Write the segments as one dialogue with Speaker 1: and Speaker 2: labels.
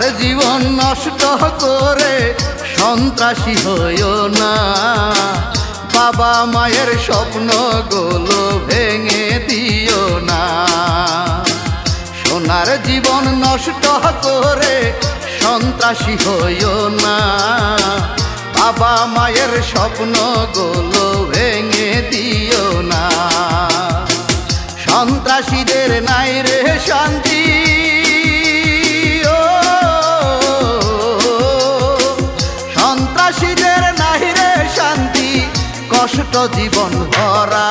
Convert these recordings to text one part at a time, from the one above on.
Speaker 1: সোনার জীবন নষ্ট করে সন্ত্রাসী হইও না, বাবা মায়ের স্বপ্নগুলো ভেঙে দিও না। সোনার জীবন নষ্ট করে সন্ত্রাসী হইও না, বাবা মায়ের স্বপ্নগুলো ভেঙে দিও না। সন্ত্রাসীদের নাই রে শান্তি, সন্ত্রাসীদের নাই রে শান্তি, কষ্ট জীবন ভরা।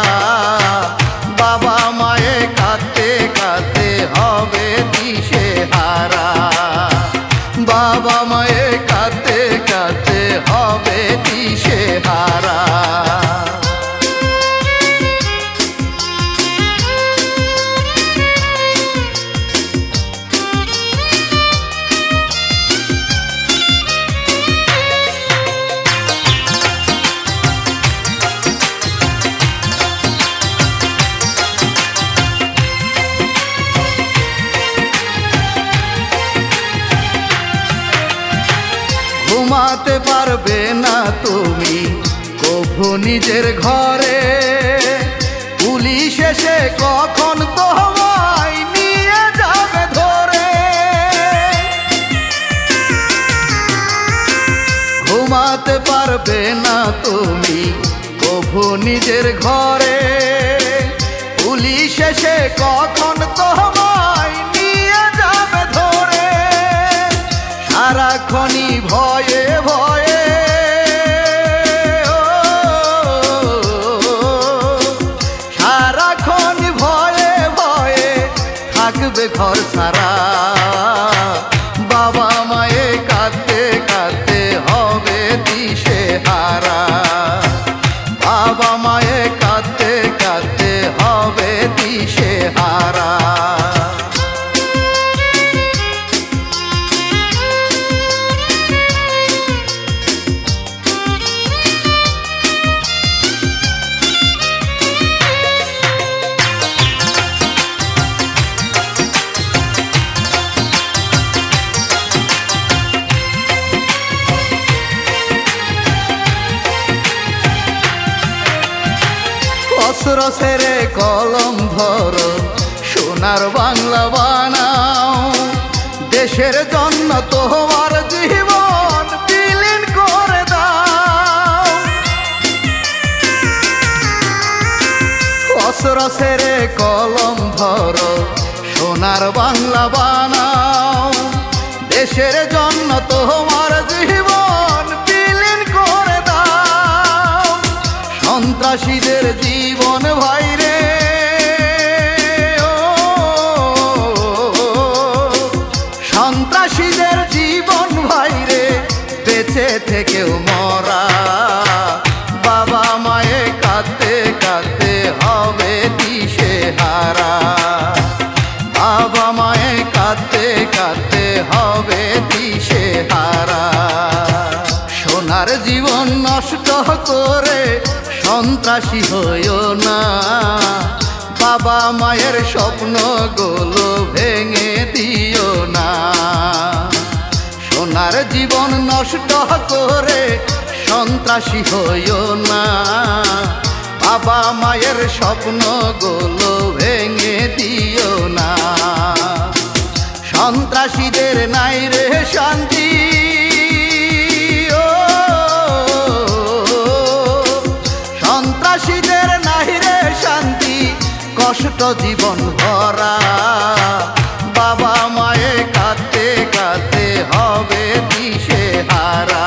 Speaker 1: বাবা মায়ে কাঁদতে কাঁদতে হবে দিশে হারা, বাবা মায়ে কাঁদতে কাঁদতে হবে দিশে হারা। ঘুমাতে পারবে না তুমি কভু নিজের ঘরে, পুলিশ এসে কখন তোমায় নিয়ে যাবে ধরে। ঘুমাতে পারবে না তুমি কভু নিজের ঘরে, পুলিশ এসে কখন তোমায় নিয়ে যাবে ধরে। সারাক্ষণই ভয়ে ভয়ে, সারাক্ষণ ভয়ে ভয়ে থাকবে ঘর ছাড়া। বাবা মায়ে কাঁদতে কাঁদতে হবে দিশে হারা, বাবা মায়ে কাঁদতে কাঁদতে হবে দিশে হারা। অস্ত্র ছেড়ে কলম ধরো, সোনার বাংলা বানাও, দেশের জন্য তোমার জীবন বিলীন করে দাও। অস্ত্র ছেড়ে কলম ধরো, সোনার বাংলা বানাও, দেশের জন্য তোমার জীবন বিলীন করে দাও। সন্ত্রাসীদের জীবন ভাইরে, সন্ত্রাসীদের জীবন ভাইরে বেঁচে থেকেও মরা। বাবা মায়ে কাঁদতে কাঁদতে হবে দিশে হারা, বাবা মায়ে কাঁদতে কাঁদতে হবে দিশে হারা। সোনার জীবন নষ্ট করে সন্ত্রাসী হইও না, বাবা মায়ের স্বপ্নগুলো ভেঙে দিও না। সোনার জীবন নষ্ট করে সন্ত্রাসী হইও না, বাবা মায়ের স্বপ্নগুলো ভেঙে দিও না। সন্ত্রাসীদের নাই রে শান্তি, সন্ত্রাসীদের নাই রে শান্তি, কষ্ট জীবন ভরা। বাবা মায়ে কাঁদতে কাঁদতে হবে দিশে হারা,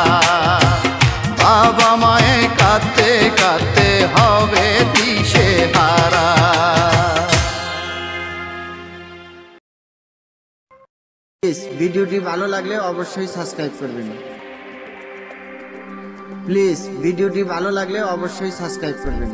Speaker 1: বাবা মায়ে কাঁদতে কাঁদতে হবে দিশে হারা।
Speaker 2: ভিডিওটি ভালো লাগলে অবশ্যই সাবস্ক্রাইব করবেন। প্লিজ ভিডিওটি ভালো লাগলে অবশ্যই সাবস্ক্রাইব করবেন।